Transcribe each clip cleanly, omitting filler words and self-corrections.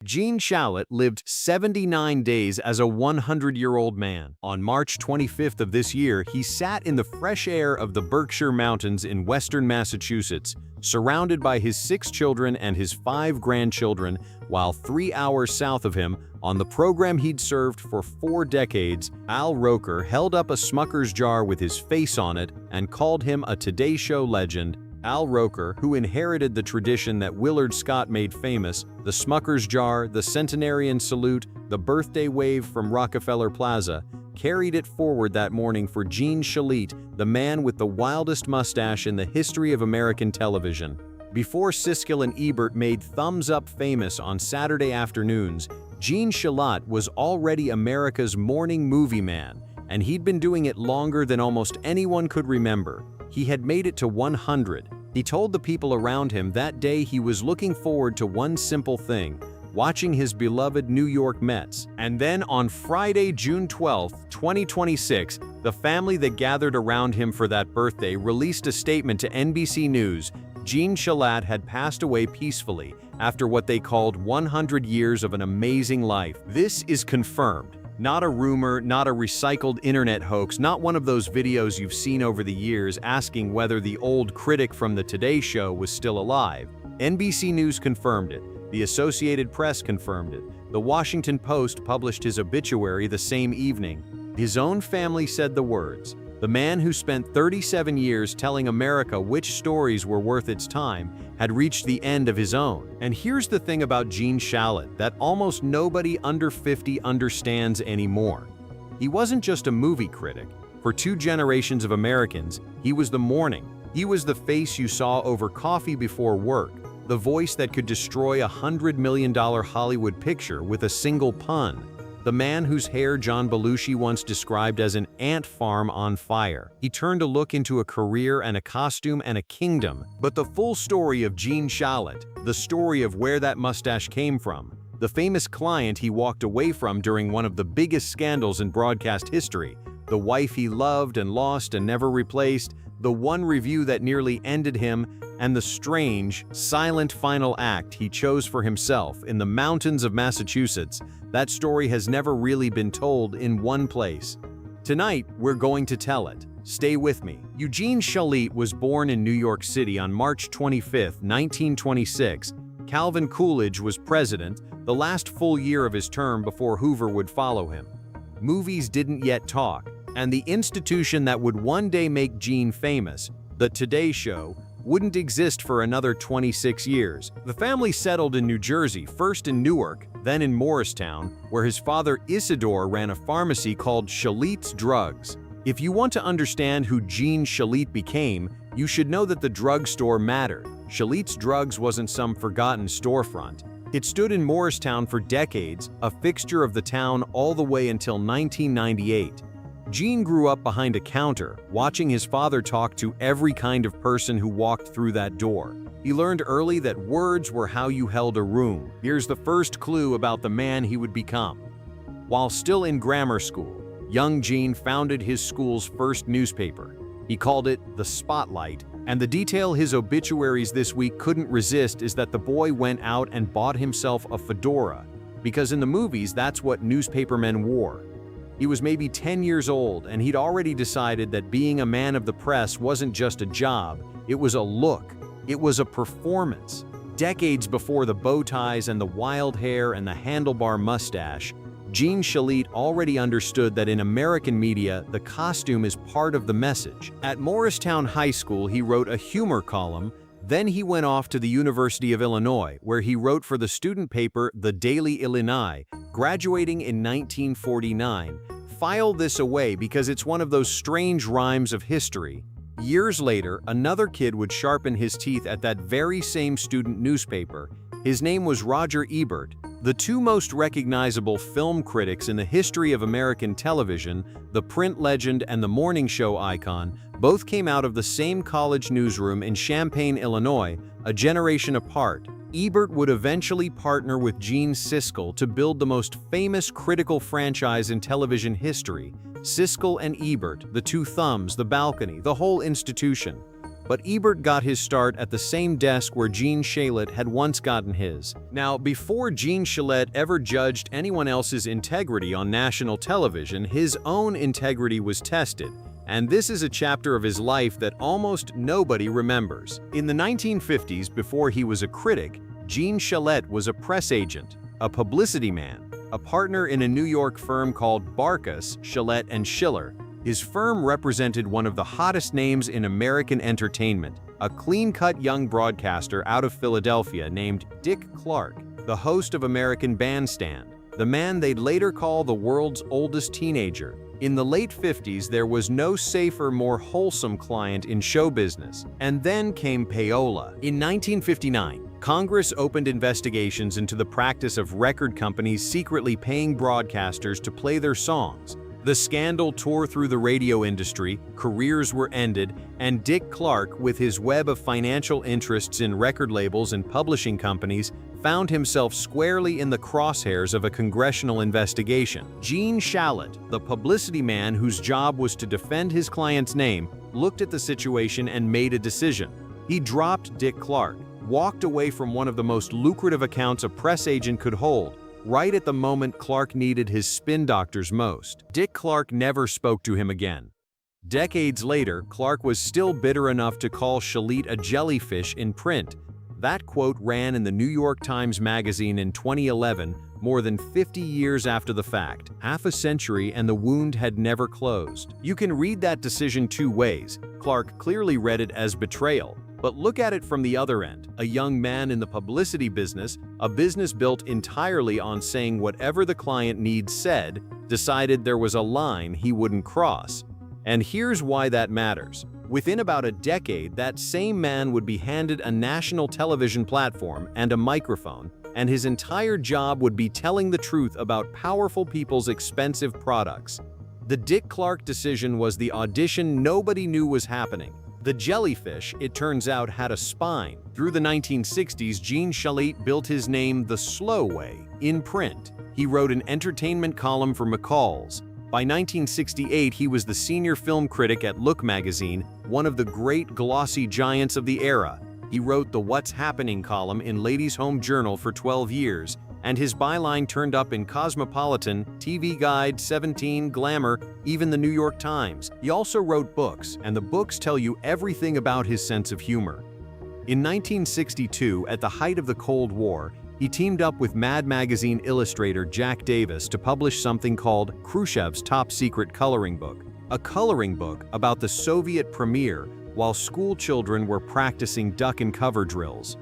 Gene Shalit lived 79 days as a 100-year-old man. On March 25th of this year, he sat in the fresh air of the Berkshire Mountains in western Massachusetts, surrounded by his 6 children and his 5 grandchildren, while 3 hours south of him, on the program he'd served for 4 decades, Al Roker held up a Smucker's jar with his face on it and called him a Today Show legend. Al Roker, who inherited the tradition that Willard Scott made famous, the Smucker's jar, the centenarian salute, the birthday wave from Rockefeller Plaza, carried it forward that morning for Gene Shalit, the man with the wildest mustache in the history of American television. Before Siskel and Ebert made Thumbs Up famous on Saturday afternoons, Gene Shalit was already America's morning movie man, and he'd been doing it longer than almost anyone could remember. He had made it to 100. He told the people around him that day he was looking forward to one simple thing: watching his beloved New York Mets. And then on Friday, June 12, 2026, the family that gathered around him for that birthday released a statement to NBC News. Gene Shalit had passed away peacefully after what they called 100 years of an amazing life. This is confirmed. Not a rumor, not a recycled internet hoax, not one of those videos you've seen over the years asking whether the old critic from the Today Show was still alive. NBC News confirmed it. The Associated Press confirmed it. The Washington Post published his obituary the same evening. His own family said the words. The man who spent 37 years telling America which stories were worth its time had reached the end of his own. And here's the thing about Gene Shalit that almost nobody under 50 understands anymore. He wasn't just a movie critic. For 2 generations of Americans, he was the morning. He was the face you saw over coffee before work, the voice that could destroy a $100 million Hollywood picture with a single pun. The man whose hair John Belushi once described as an ant farm on fire. He turned a look into a career and a costume and a kingdom. But the full story of Gene Shalit, the story of where that mustache came from, the famous client he walked away from during one of the biggest scandals in broadcast history, the wife he loved and lost and never replaced, the one review that nearly ended him, and the strange, silent final act he chose for himself in the mountains of Massachusetts. That story has never really been told in one place. Tonight, we're going to tell it. Stay with me. Eugene Shalit was born in New York City on March 25, 1926. Calvin Coolidge was president, the last full year of his term before Hoover would follow him. Movies didn't yet talk, and the institution that would one day make Gene famous, the Today Show, wouldn't exist for another 26 years. The family settled in New Jersey, first in Newark, then in Morristown, where his father Isidore ran a pharmacy called Shalit's Drugs. If you want to understand who Gene Shalit became, you should know that the drugstore mattered. Shalit's Drugs wasn't some forgotten storefront. It stood in Morristown for decades, a fixture of the town all the way until 1998. Gene grew up behind a counter, watching his father talk to every kind of person who walked through that door. He learned early that words were how you held a room. Here's the first clue about the man he would become. While still in grammar school, young Gene founded his school's first newspaper. He called it The Spotlight, and the detail his obituaries this week couldn't resist is that the boy went out and bought himself a fedora, because in the movies that's what newspapermen wore. He was maybe 10 years old, and he'd already decided that being a man of the press wasn't just a job, it was a look. It was a performance. Decades before the bow ties and the wild hair and the handlebar mustache, Gene Shalit already understood that in American media, the costume is part of the message. At Morristown High School, he wrote a humor column. Then he went off to the University of Illinois, where he wrote for the student paper The Daily Illini, graduating in 1949. File this away because it's one of those strange rhymes of history. Years later, another kid would sharpen his teeth at that very same student newspaper. His name was Roger Ebert. The 2 most recognizable film critics in the history of American television, the print legend and the morning show icon, both came out of the same college newsroom in Champaign, Illinois, a generation apart. Ebert would eventually partner with Gene Siskel to build the most famous critical franchise in television history. Siskel and Ebert, the 2 thumbs, the balcony, the whole institution. but Ebert got his start at the same desk where Gene Shalit had once gotten his. Now, before Gene Shalit ever judged anyone else's integrity on national television, his own integrity was tested. And this is a chapter of his life that almost nobody remembers. In the 1950s, before he was a critic, Gene Shalit was a press agent, a publicity man, a partner in a New York firm called Barkus, Shalit & Schiller. His firm represented one of the hottest names in American entertainment, a clean-cut young broadcaster out of Philadelphia named Dick Clark, the host of American Bandstand, the man they'd later call the world's oldest teenager. In the late 50s, there was no safer, more wholesome client in show business. And then came payola. In 1959, Congress opened investigations into the practice of record companies secretly paying broadcasters to play their songs. The scandal tore through the radio industry, careers were ended, and Dick Clark, with his web of financial interests in record labels and publishing companies, found himself squarely in the crosshairs of a congressional investigation. Gene Shalit, the publicity man whose job was to defend his client's name, looked at the situation and made a decision. He dropped Dick Clark, walked away from one of the most lucrative accounts a press agent could hold, right at the moment Clark needed his spin doctors most. Dick Clark never spoke to him again. Decades later, Clark was still bitter enough to call Shalit a jellyfish in print. That quote ran in the New York Times Magazine in 2011, more than 50 years after the fact. Half a century and the wound had never closed. You can read that decision two ways. Clark clearly read it as betrayal. But look at it from the other end. A young man in the publicity business, a business built entirely on saying whatever the client needs said, decided there was a line he wouldn't cross. And here's why that matters. Within about a decade, that same man would be handed a national television platform and a microphone, and his entire job would be telling the truth about powerful people's expensive products. The Dick Clark decision was the audition nobody knew was happening. The jellyfish, it turns out, had a spine. Through the 1960s, Gene Shalit built his name the slow way, in print. He wrote an entertainment column for McCall's. By 1968, he was the senior film critic at Look magazine, one of the great glossy giants of the era. He wrote the What's Happening column in Ladies' Home Journal for 12 years, and his byline turned up in Cosmopolitan, TV Guide, 17, Glamour, even the New York Times. He also wrote books, and the books tell you everything about his sense of humor. In 1962, at the height of the Cold War, he teamed up with Mad Magazine illustrator Jack Davis to publish something called Khrushchev's Top Secret Coloring Book, a coloring book about the Soviet premiere while school children were practicing duck and cover drills.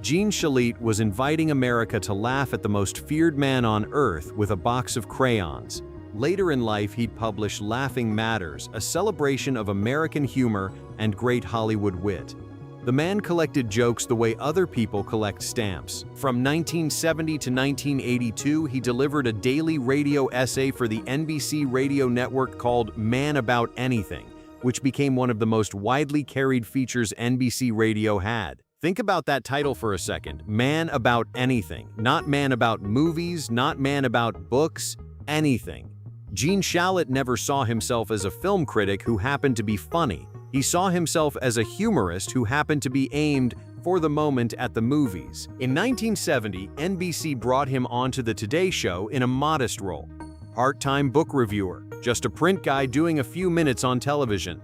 Gene Shalit was inviting America to laugh at the most feared man on earth with a box of crayons. Later in life, he'd publish Laughing Matters, a celebration of American humor and great Hollywood wit. The man collected jokes the way other people collect stamps. From 1970 to 1982, he delivered a daily radio essay for the NBC radio network called Man About Anything, which became one of the most widely carried features NBC radio had. Think about that title for a second. Man About Anything. Not man about movies, not man about books, anything. Gene Shalit never saw himself as a film critic who happened to be funny. He saw himself as a humorist who happened to be aimed, for the moment, at the movies. In 1970, NBC brought him onto the Today Show in a modest role. Part-time book reviewer, just a print guy doing a few minutes on television.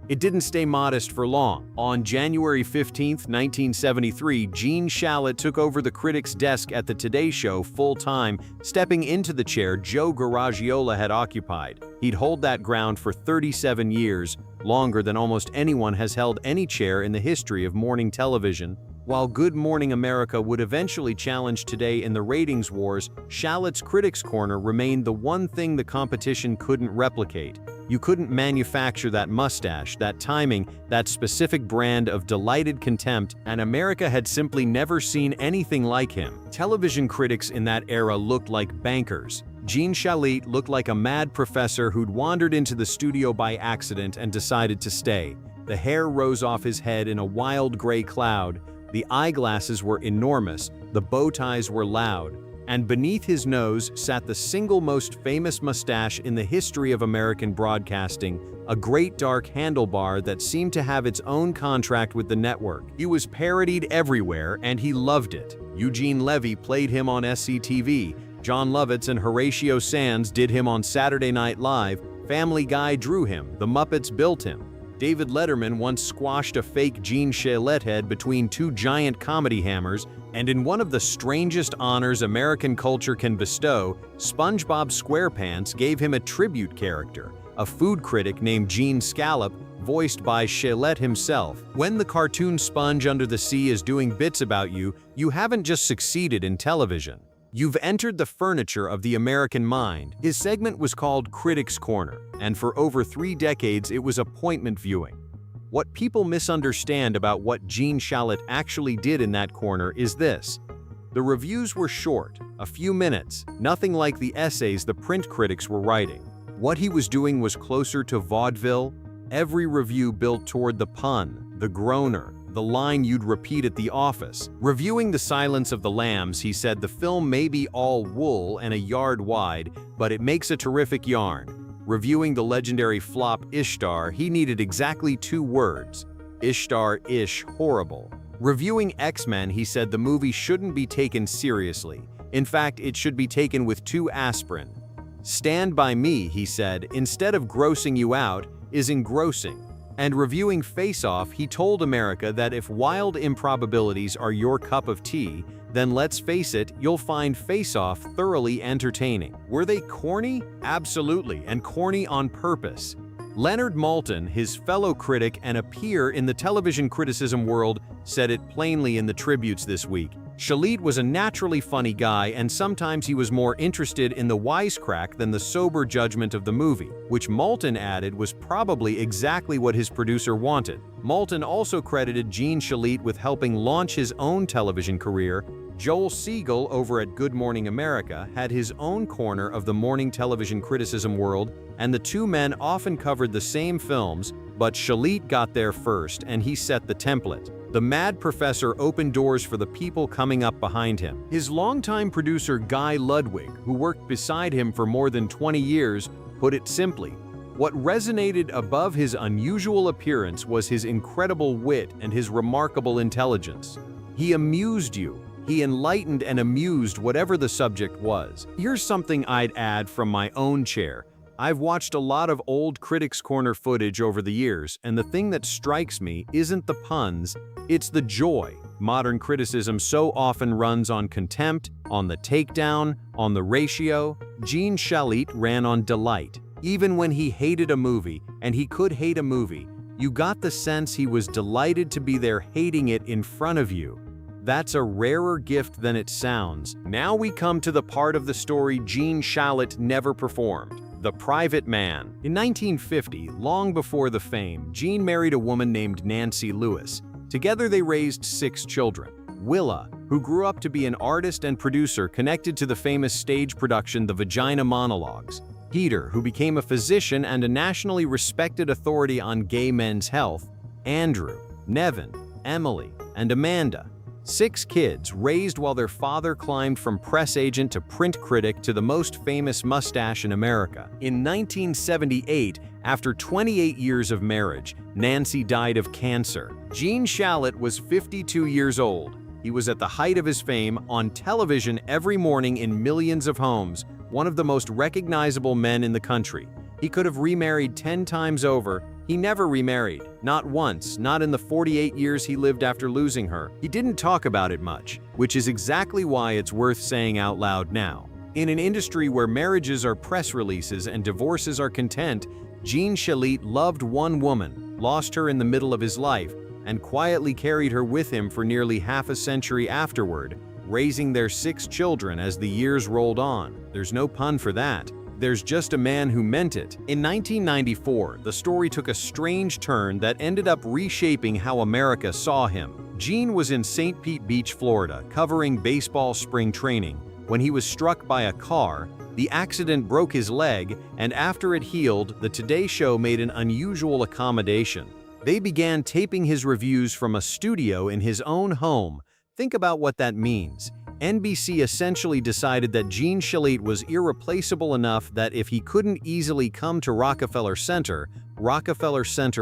It didn't stay modest for long. On January 15, 1973, Gene Shalit took over the critic's desk at the Today Show full-time, stepping into the chair Joe Garagiola had occupied. He'd hold that ground for 37 years, longer than almost anyone has held any chair in the history of morning television. While Good Morning America would eventually challenge Today in the ratings wars, Shalit's Critics' Corner remained the one thing the competition couldn't replicate. You couldn't manufacture that mustache, that timing, that specific brand of delighted contempt, and America had simply never seen anything like him. Television critics in that era looked like bankers. Gene Shalit looked like a mad professor who'd wandered into the studio by accident and decided to stay. The hair rose off his head in a wild gray cloud. The eyeglasses were enormous, the bow ties were loud. and beneath his nose sat the single most famous mustache in the history of American broadcasting, a great dark handlebar that seemed to have its own contract with the network. He was parodied everywhere, and he loved it. Eugene Levy played him on SCTV, John Lovitz and Horatio Sands did him on Saturday Night Live, Family Guy drew him, The Muppets built him. David Letterman once squashed a fake Gene Shalit head between two giant comedy hammers, and in one of the strangest honors American culture can bestow, SpongeBob SquarePants gave him a tribute character, a food critic named Gene Scallop, voiced by Shalit himself. When the cartoon sponge under the sea is doing bits about you, you haven't just succeeded in television. You've entered the furniture of the American mind. His segment was called Critics' Corner, and for over 3 decades it was appointment viewing. What people misunderstand about what Gene Shalit actually did in that corner is this. The reviews were short, a few minutes, nothing like the essays the print critics were writing. What he was doing was closer to vaudeville. Every review built toward the pun, the groaner, the line you'd repeat at the office. Reviewing The Silence of the Lambs, he said the film may be all wool and a yard wide, but it makes a terrific yarn. Reviewing the legendary flop Ishtar, he needed exactly 2 words. Ishtar-ish horrible. Reviewing X-Men, he said the movie shouldn't be taken seriously. In fact, it should be taken with 2 aspirin. Stand By Me, he said, instead of grossing you out, is engrossing. And reviewing Face Off, he told America that if wild improbabilities are your cup of tea, then let's face it, you'll find Face Off thoroughly entertaining. Were they corny? Absolutely, and corny on purpose. Leonard Maltin, his fellow critic and a peer in the television criticism world, said it plainly in the tributes this week. Shalit was a naturally funny guy, and sometimes he was more interested in the wisecrack than the sober judgment of the movie, which Maltin added was probably exactly what his producer wanted. Maltin also credited Gene Shalit with helping launch his own television career. Joel Siegel over at Good Morning America had his own corner of the morning television criticism world, and the 2 men often covered the same films, but Shalit got there first and he set the template. The Mad Professor opened doors for the people coming up behind him. His longtime producer Guy Ludwig, who worked beside him for more than 20 years, put it simply. What resonated above his unusual appearance was his incredible wit and his remarkable intelligence. He amused you. He enlightened and amused whatever the subject was. Here's something I'd add from my own chair. I've watched a lot of old Critics' Corner footage over the years, and the thing that strikes me isn't the puns, it's the joy. Modern criticism so often runs on contempt, on the takedown, on the ratio. Gene Shalit ran on delight. Even when he hated a movie, and he could hate a movie, you got the sense he was delighted to be there hating it in front of you. That's a rarer gift than it sounds. Now we come to the part of the story Gene Shalit never performed. The Private Man. In 1950, long before the fame, Gene married a woman named Nancy Lewis. Together they raised 6 children. Willa, who grew up to be an artist and producer connected to the famous stage production The Vagina Monologues. Peter, who became a physician and a nationally respected authority on gay men's health. Andrew, Nevin, Emily, and Amanda. 6 kids raised while their father climbed from press agent to print critic to the most famous mustache in America. In 1978, after 28 years of marriage, Nancy died of cancer. Gene Shalit was 52 years old. He was at the height of his fame, on television every morning in millions of homes, one of the most recognizable men in the country. He could have remarried 10 times over. He never remarried, not once, not in the 48 years he lived after losing her. He didn't talk about it much, which is exactly why it's worth saying out loud now. In an industry where marriages are press releases and divorces are content, Gene Shalit loved one woman, lost her in the middle of his life, and quietly carried her with him for nearly half a century afterward, raising their 6 children as the years rolled on. There's no pun for that. There's just a man who meant it. In 1994, the story took a strange turn that ended up reshaping how America saw him. Gene was in St. Pete Beach, Florida, covering baseball spring training, when he was struck by a car. The accident broke his leg, and after it healed, the Today Show made an unusual accommodation. They began taping his reviews from a studio in his own home. Think about what that means. NBC essentially decided that Gene Shalit was irreplaceable enough that if he couldn't easily come to Rockefeller Center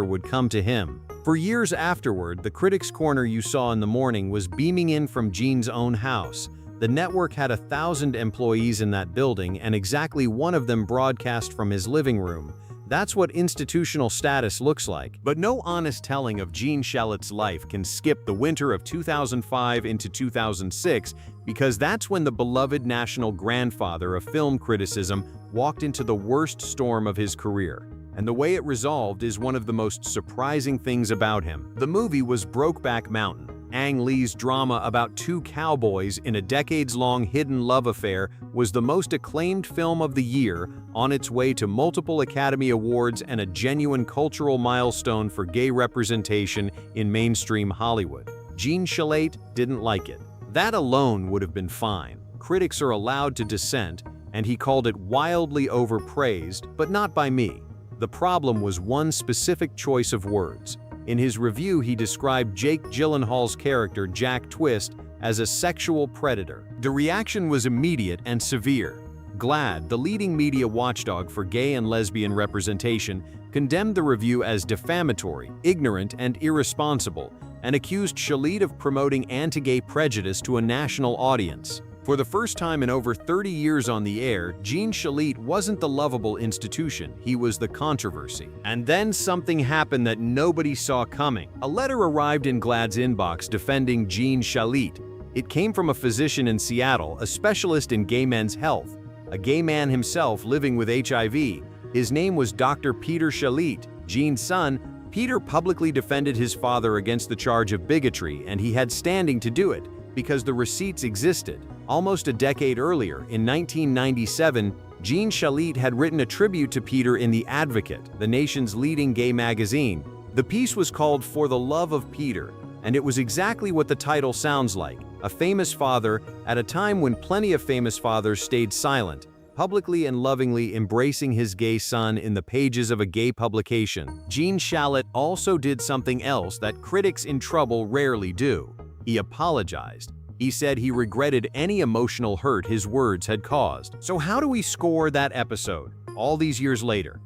would come to him. For years afterward, the Critics' Corner you saw in the morning was beaming in from Gene's own house. The network had 1,000 employees in that building, and exactly one of them broadcast from his living room. That's what institutional status looks like. But no honest telling of Gene Shalit's life can skip the winter of 2005 into 2006, because that's when the beloved national grandfather of film criticism walked into the worst storm of his career. And the way it resolved is one of the most surprising things about him. The movie was Brokeback Mountain. Ang Lee's drama about two cowboys in a decades-long hidden love affair was the most acclaimed film of the year, on its way to multiple Academy Awards and a genuine cultural milestone for gay representation in mainstream Hollywood. Gene Shalit didn't like it. That alone would have been fine. Critics are allowed to dissent, and he called it wildly overpraised, but not by me. The problem was one specific choice of words. In his review, he described Jake Gyllenhaal's character, Jack Twist, as a sexual predator. The reaction was immediate and severe. GLAAD, the leading media watchdog for gay and lesbian representation, condemned the review as defamatory, ignorant, and irresponsible, and accused Shalit of promoting anti-gay prejudice to a national audience. For the first time in over 30 years on the air, Gene Shalit wasn't the lovable institution, he was the controversy. And then something happened that nobody saw coming. A letter arrived in GLAAD's inbox defending Gene Shalit. It came from a physician in Seattle, a specialist in gay men's health, a gay man himself living with HIV. His name was Dr. Peter Shalit. Gene's son, Peter, publicly defended his father against the charge of bigotry, and he had standing to do it because the receipts existed. Almost a decade earlier, in 1997, Gene Shalit had written a tribute to Peter in The Advocate, the nation's leading gay magazine. The piece was called For the Love of Peter, and it was exactly what the title sounds like: a famous father at a time when plenty of famous fathers stayed silent, publicly and lovingly embracing his gay son in the pages of a gay publication. Gene Shalit also did something else that critics in trouble rarely do. He apologized. He said he regretted any emotional hurt his words had caused. So how do we score that episode, all these years later?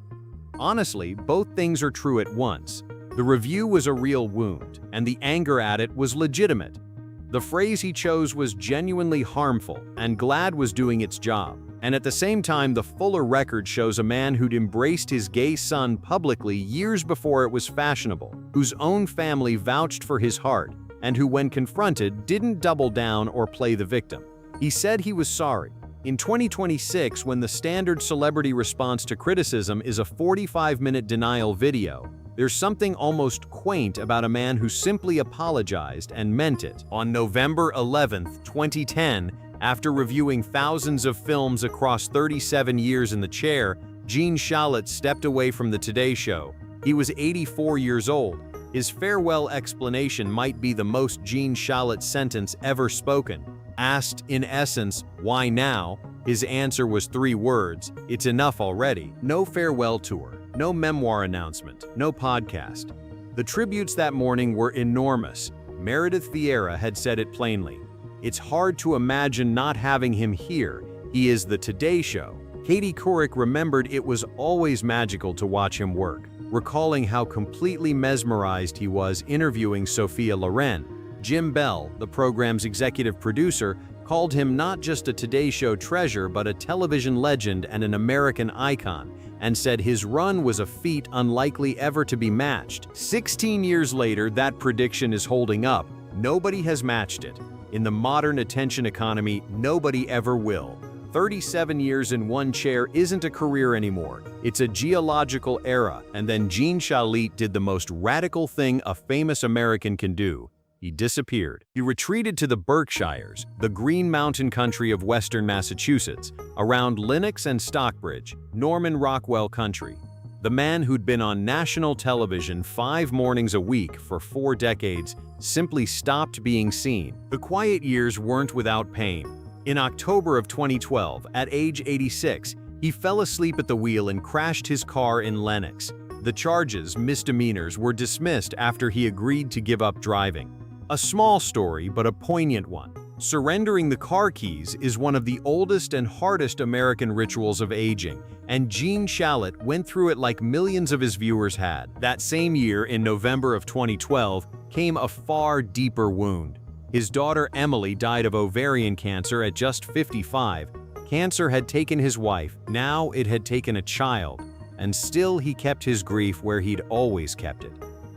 Honestly, both things are true at once. The review was a real wound, and the anger at it was legitimate. The phrase he chose was genuinely harmful, and GLAAD was doing its job. And at the same time, the fuller record shows a man who'd embraced his gay son publicly years before it was fashionable, whose own family vouched for his heart, and who, when confronted, didn't double down or play the victim. He said he was sorry. In 2026, when the standard celebrity response to criticism is a 45-minute denial video, there's something almost quaint about a man who simply apologized and meant it. On November 11, 2010, after reviewing thousands of films across 37 years in the chair, Gene Shalit stepped away from the Today Show. He was 84 years old. His farewell explanation might be the most Gene Shalit sentence ever spoken. Asked, in essence, why now? His answer was 3 words: it's enough already. No farewell tour, no memoir announcement, no podcast. The tributes that morning were enormous. Meredith Vieira had said it plainly. It's hard to imagine not having him here. He is the Today Show. Katie Couric remembered it was always magical to watch him work, recalling how completely mesmerized he was interviewing Sophia Loren. Jim Bell, the program's executive producer, called him not just a Today Show treasure but a television legend and an American icon, and said his run was a feat unlikely ever to be matched. 16 years later, that prediction is holding up. Nobody has matched it. In the modern attention economy, nobody ever will. 37 years in one chair isn't a career anymore. It's a geological era, and then Gene Shalit did the most radical thing a famous American can do. He disappeared. He retreated to the Berkshires, the Green Mountain country of western Massachusetts, around Lenox and Stockbridge, Norman Rockwell country. The man who'd been on national television 5 mornings a week for 4 decades simply stopped being seen. The quiet years weren't without pain. In October of 2012, at age 86, he fell asleep at the wheel and crashed his car in Lenox. The charges, misdemeanors, were dismissed after he agreed to give up driving. A small story, but a poignant one. Surrendering the car keys is one of the oldest and hardest American rituals of aging, and Gene Shalit went through it like millions of his viewers had. That same year, in November of 2012, came a far deeper wound. His daughter Emily died of ovarian cancer at just 55. Cancer had taken his wife, now it had taken a child, and still he kept his grief where he'd always kept it.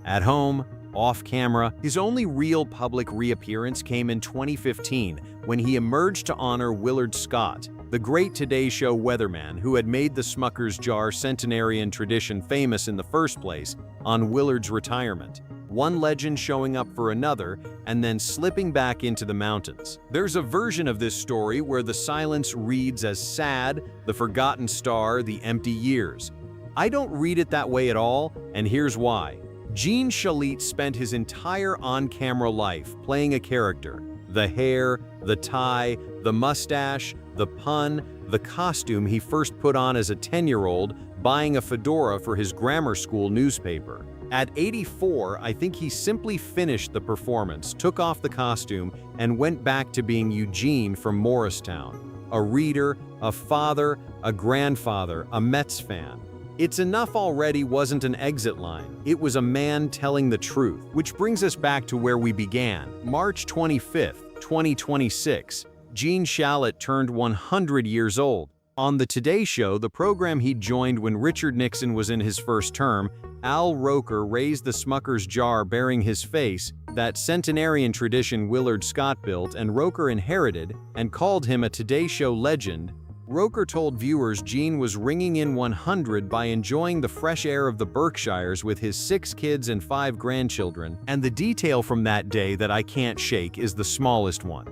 At home, off camera, his only real public reappearance came in 2015 when he emerged to honor Willard Scott, the great Today Show weatherman who had made the Smucker's Jar centenarian tradition famous in the first place, on Willard's retirement. One legend showing up for another and then slipping back into the mountains. There's a version of this story where the silence reads as sad, the forgotten star, the empty years. I don't read it that way at all, and here's why. Gene Shalit spent his entire on-camera life playing a character. The hair, the tie, the mustache, the pun, the costume he first put on as a 10-year-old, buying a fedora for his grammar school newspaper. At 84, I think he simply finished the performance, took off the costume, and went back to being Eugene from Morristown. A reader, a father, a grandfather, a Mets fan. "It's enough already" wasn't an exit line. It was a man telling the truth. Which brings us back to where we began. March 25th, 2026. Gene Shalit turned 100 years old. On the Today Show, the program he joined when Richard Nixon was in his first term, Al Roker raised the Smucker's jar bearing his face, that centenarian tradition Willard Scott built and Roker inherited, and called him a Today Show legend. Roker told viewers Gene was ringing in 100 by enjoying the fresh air of the Berkshires with his 6 kids and 5 grandchildren, and the detail from that day that I can't shake is the smallest one.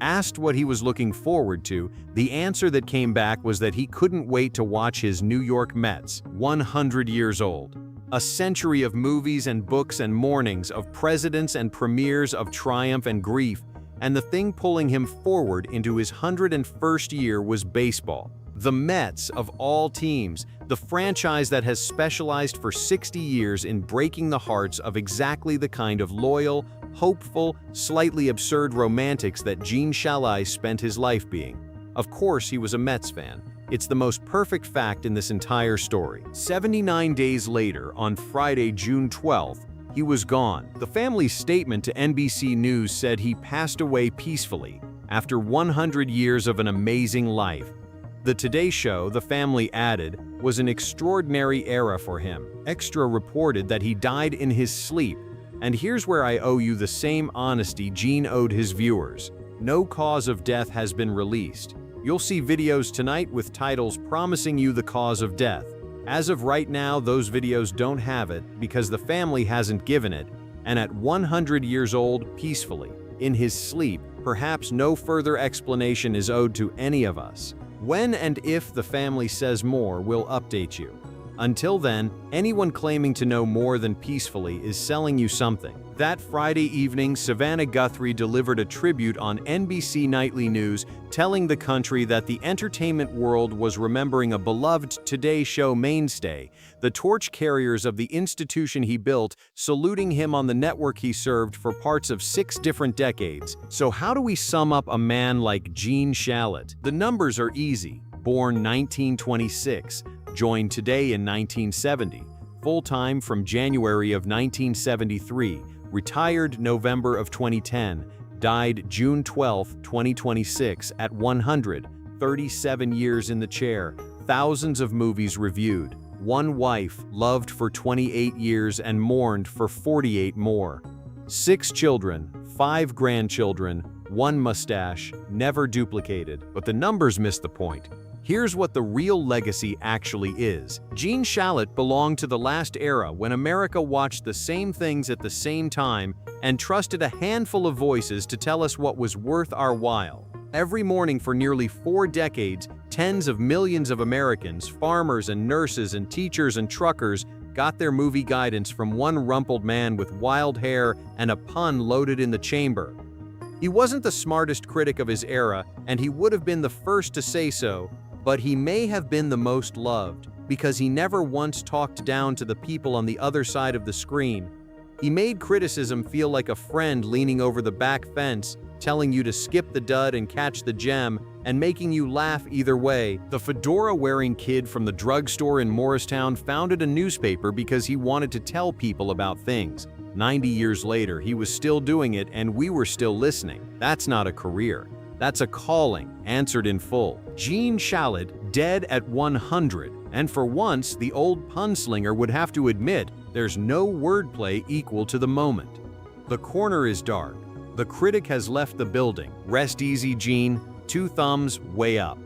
Asked what he was looking forward to, the answer that came back was that he couldn't wait to watch his New York Mets, 100 years old. A century of movies and books and mornings, of presidents and premieres, of triumph and grief, and the thing pulling him forward into his 101st year was baseball. The Mets, of all teams, the franchise that has specialized for 60 years in breaking the hearts of exactly the kind of loyal, hopeful, slightly absurd romantics that Gene Shalit spent his life being. Of course, he was a Mets fan. It's the most perfect fact in this entire story. 79 days later, on Friday, June 12th, he was gone. The family's statement to NBC News said he passed away peacefully after 100 years of an amazing life. The Today Show, the family added, was an extraordinary era for him. Extra reported that he died in his sleep. And here's where I owe you the same honesty Gene owed his viewers. No cause of death has been released. You'll see videos tonight with titles promising you the cause of death. As of right now, those videos don't have it because the family hasn't given it, and at 100 years old, peacefully, in his sleep, perhaps no further explanation is owed to any of us. When and if the family says more, we'll update you. Until then, anyone claiming to know more than peacefully is selling you something. That Friday evening, Savannah Guthrie delivered a tribute on NBC Nightly News, telling the country that the entertainment world was remembering a beloved Today Show mainstay, the torch carriers of the institution he built, saluting him on the network he served for parts of 6 different decades. So how do we sum up a man like Gene Shalit? The numbers are easy. Born 1926, joined Today in 1970, full-time from January of 1973, retired November of 2010, died June 12, 2026 at 100, 37 years in the chair, thousands of movies reviewed, one wife, loved for 28 years and mourned for 48 more, 6 children, 5 grandchildren, 1 mustache, never duplicated, but the numbers miss the point. Here's what the real legacy actually is. Gene Shalit belonged to the last era when America watched the same things at the same time and trusted a handful of voices to tell us what was worth our while. Every morning for nearly 4 decades, tens of millions of Americans, farmers and nurses and teachers and truckers, got their movie guidance from one rumpled man with wild hair and a pun loaded in the chamber. He wasn't the smartest critic of his era, and he would have been the first to say so, but he may have been the most loved because he never once talked down to the people on the other side of the screen. He made criticism feel like a friend leaning over the back fence, telling you to skip the dud and catch the gem, and making you laugh either way. The fedora-wearing kid from the drugstore in Morristown founded a newspaper because he wanted to tell people about things. 90 years later, he was still doing it and we were still listening. That's not a career. That's a calling, answered in full. Gene Shalit, dead at 100. And for once, the old punslinger would have to admit there's no wordplay equal to the moment. The corner is dark. The critic has left the building. Rest easy, Gene. 2 thumbs way up.